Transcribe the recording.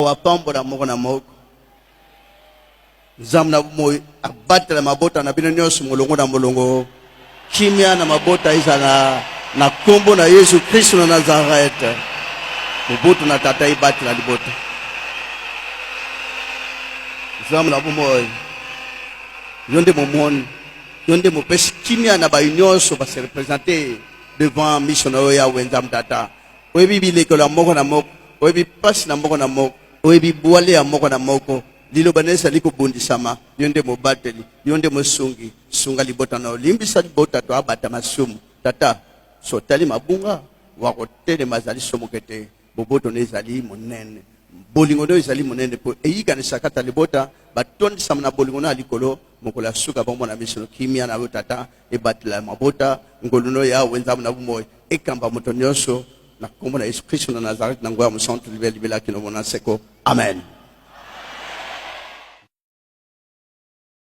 wapambola moko na moko zamna moyo abatela mabota na bino nyonso molongo na molongo kimia na mabota izana na kombo na Yesu Kristo na Nazareth mobutu na tata ibatela libota zamna moyo yonde momoni yonde mopesi kimia na bayonso ba se représenter devant missionnaire ya wenzam tata oyebi bileko la moko na moko oyebi pasi na moko na moko oyebi bwale ya moko na moko lilo banesa liko bundisama yonde mobateli yonde mosungi sunga libota na limbisa libota to abata masumu tata so tali mabunga wakotele mazali somokete boboto nezali monene bolingo do ezali monene po eyika nisakata libota batondi samna bolingo na likolo mokola suka bombo na misono kimia na tata ebatela mabota ngoluno ya wenza na bumoy ekamba motonyoso na kombo na Yesu Kristo na Nazareth na ngwa mo centre libela kino mona seko amen.